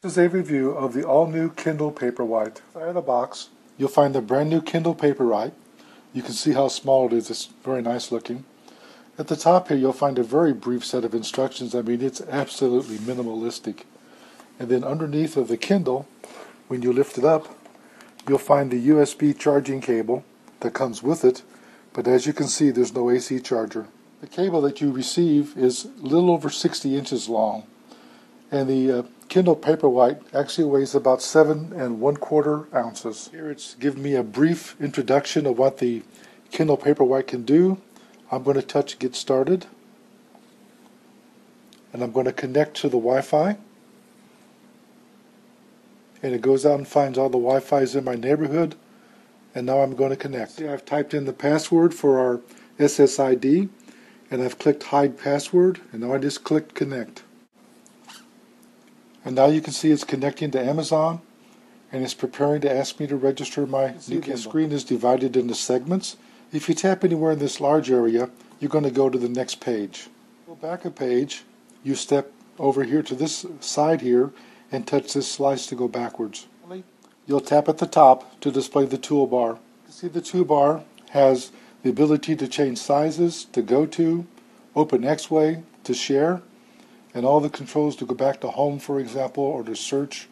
This is a review of the all-new Kindle Paperwhite. Inside the box, you'll find the brand new Kindle Paperwhite. You can see how small it is. It's very nice looking. At the top here, you'll find a very brief set of instructions. I mean, it's absolutely minimalistic. And then underneath of the Kindle, when you lift it up, you'll find the USB charging cable that comes with it. But as you can see, there's no AC charger. The cable that you receive is a little over 60 inches long. And the Kindle Paperwhite actually weighs about 7 1/4 ounces. Here it's given me a brief introduction of what the Kindle Paperwhite can do. I'm going to touch Get Started. And I'm going to connect to the Wi-Fi. And it goes out and finds all the Wi-Fi's in my neighborhood. And now I'm going to connect. See, I've typed in the password for our SSID. And I've clicked Hide Password. And now I just clicked Connect. And now you can see it's connecting to Amazon, and it's preparing to ask me to register my new Kindle. The screen is divided into segments. If you tap anywhere in this large area, you're going to go to the next page. Go back a page, you step over here to this side here, and touch this slice to go backwards. You'll tap at the top to display the toolbar. You see the toolbar has the ability to change sizes, to go to, open X-Way, to share, and all the controls to go back to home, for example, or to search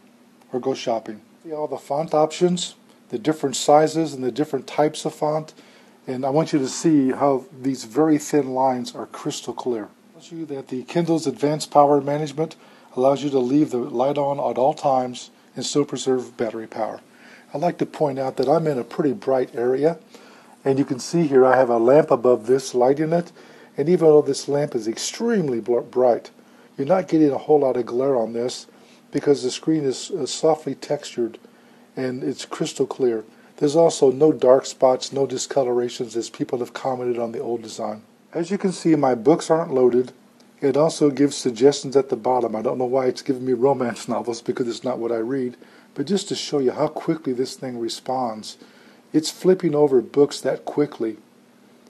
or go shopping. See all the font options, the different sizes and the different types of font, and I want you to see how these very thin lines are crystal clear. It tells you that the Kindle's advanced power management allows you to leave the light on at all times and still preserve battery power. I'd like to point out that I'm in a pretty bright area, and you can see here I have a lamp above this lighting it, and even though this lamp is extremely bright, you're not getting a whole lot of glare on this because the screen is softly textured and it's crystal clear. There's also no dark spots, no discolorations as people have commented on the old design. As you can see, my books aren't loaded. It also gives suggestions at the bottom. I don't know why it's giving me romance novels because it's not what I read, but just to show you how quickly this thing responds. It's flipping over books that quickly.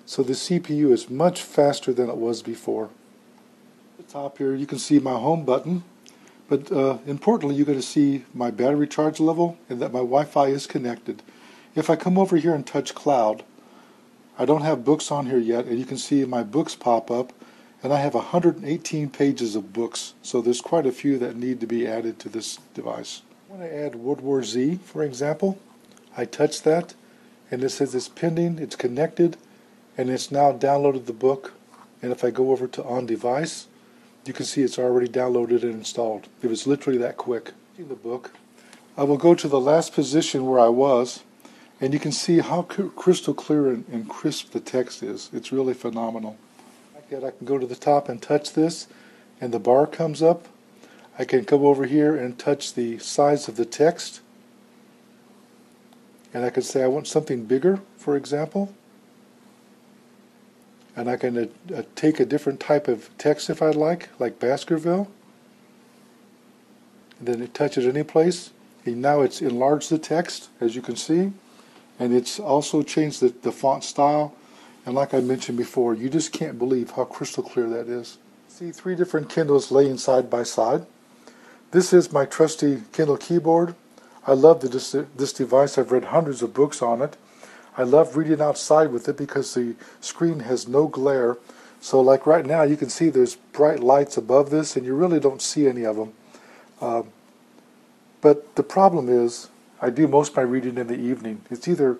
So the CPU is much faster than it was before. At the top here you can see my home button, but importantly you're going to see my battery charge level and that my Wi-Fi is connected. If I come over here and touch cloud, I don't have books on here yet, and you can see my books pop up, and I have 118 pages of books, so there's quite a few that need to be added to this device. I want to add World War Z, for example. I touch that and it says it's pending, it's connected, and it's now downloaded the book. And if I go over to on device, you can see it's already downloaded and installed. It was literally that quick. In the book, I will go to the last position where I was, and you can see how crystal clear and crisp the text is. It's really phenomenal. Like that, I can go to the top and touch this, and the bar comes up. I can come over here and touch the size of the text, and I can say I want something bigger, for example. And I can take a different type of text if I like Baskerville. And then touch it any place. And now it's enlarged the text, as you can see. And it's also changed the font style. And like I mentioned before, you just can't believe how crystal clear that is. See 3 different Kindles laying side by side. This is my trusty Kindle keyboard. I love this device. I've read hundreds of books on it. I love reading outside with it because the screen has no glare. So like right now you can see there's bright lights above this and you really don't see any of them. But the problem is I do most of my reading in the evening. It's either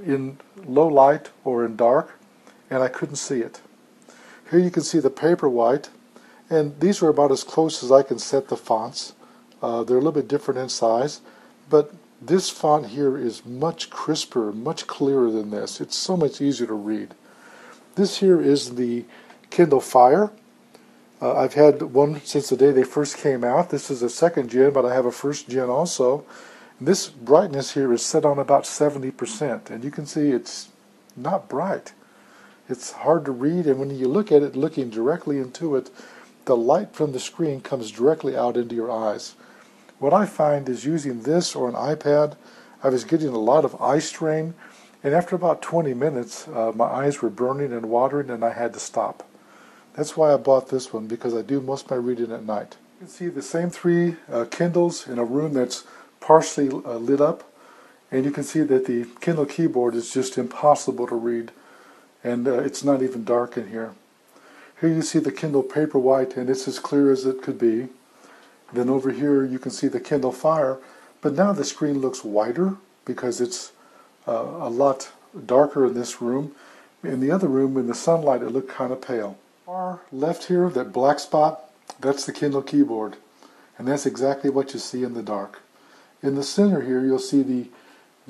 in low light or in dark, and I couldn't see it. Here you can see the Paperwhite, and these are about as close as I can set the fonts. They're a little bit different in size, but this font here is much crisper, much clearer than this. It's so much easier to read. This here is the Kindle Fire. I've had one since the day they first came out. This is a 2nd gen, but I have a 1st gen also. And this brightness here is set on about 70%, and you can see it's not bright. It's hard to read, and when you look at it, looking directly into it, the light from the screen comes directly out into your eyes. What I find is using this or an iPad, I was getting a lot of eye strain, and after about 20 minutes, my eyes were burning and watering, and I had to stop. That's why I bought this one, because I do most of my reading at night. You can see the same three Kindles in a room that's partially lit up, and you can see that the Kindle keyboard is just impossible to read, and it's not even dark in here. Here you see the Kindle Paperwhite, and it's as clear as it could be. Then over here you can see the Kindle Fire, but now the screen looks whiter because it's a lot darker in this room. In the other room, in the sunlight, it looked kind of pale. Far left here, that black spot, that's the Kindle keyboard, and that's exactly what you see in the dark. In the center here, you'll see the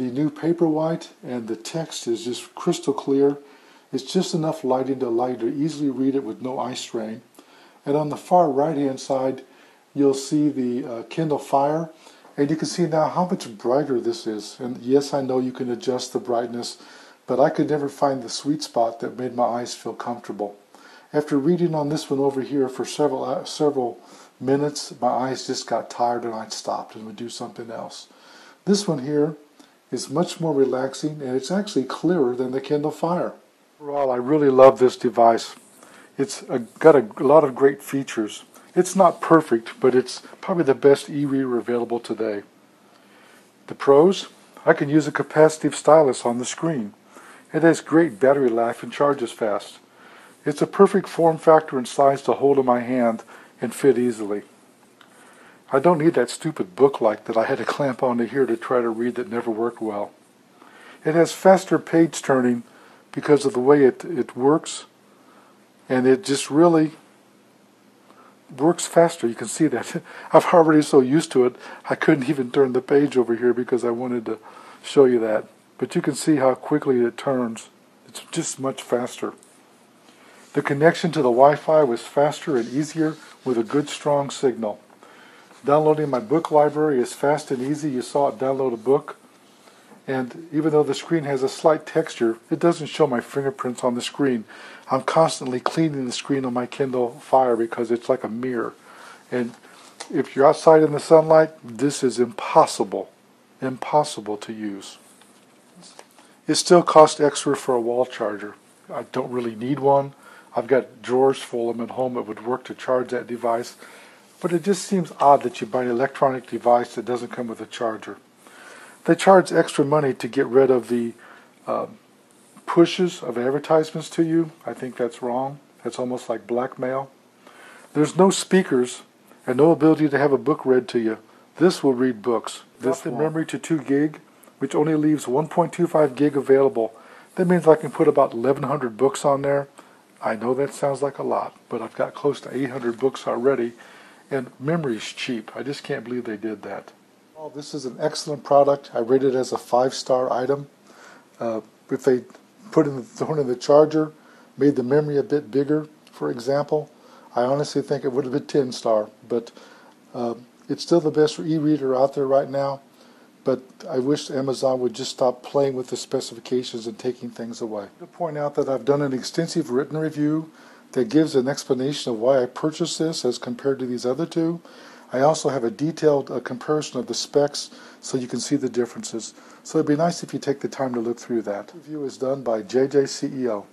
new Paperwhite, and the text is just crystal clear. It's just enough lighting to allow you to easily read it with no eye strain. And on the far right-hand side, you'll see the Kindle Fire, and you can see now how much brighter this is. And yes, I know you can adjust the brightness, but I could never find the sweet spot that made my eyes feel comfortable. After reading on this one over here for several minutes, my eyes just got tired and I stopped and would do something else. This one here is much more relaxing, and it's actually clearer than the Kindle Fire. Overall, I really love this device. It's got a lot of great features. It's not perfect, but it's probably the best e-reader available today. The pros: I can use a capacitive stylus on the screen. It has great battery life and charges fast. It's a perfect form factor and size to hold in my hand and fit easily. I don't need that stupid book-like that I had to clamp onto here to try to read that never worked well. It has faster page turning because of the way it works, and it just really works faster. You can see that. I'm already so used to it, I couldn't even turn the page over here because I wanted to show you that. But you can see how quickly it turns. It's just much faster. The connection to the Wi-Fi was faster and easier with a good strong signal. Downloading my book library is fast and easy. You saw it download a book. And even though the screen has a slight texture, it doesn't show my fingerprints on the screen. I'm constantly cleaning the screen on my Kindle Fire because it's like a mirror. And if you're outside in the sunlight, this is impossible to use. It still costs extra for a wall charger. I don't really need one. I've got drawers full of them at home that would work to charge that device. But it just seems odd that you buy an electronic device that doesn't come with a charger. They charge extra money to get rid of the pushes of advertisements to you. I think that's wrong. That's almost like blackmail. There's no speakers and no ability to have a book read to you. This will read books. This in memory to 2 gig, which only leaves 1.25 gig available. That means I can put about 1,100 books on there. I know that sounds like a lot, but I've got close to 800 books already, and memory's cheap. I just can't believe they did that. Oh, this is an excellent product. I rate it as a 5-star item. If they thrown in the charger, made the memory a bit bigger, for example, I honestly think it would have been 10-star. But it's still the best e-reader out there right now. But I wish Amazon would just stop playing with the specifications and taking things away. To point out that I've done an extensive written review that gives an explanation of why I purchased this as compared to these other two. I also have a detailed comparison of the specs so you can see the differences. So it'd be nice if you take the time to look through that. The review is done by JJ CEO.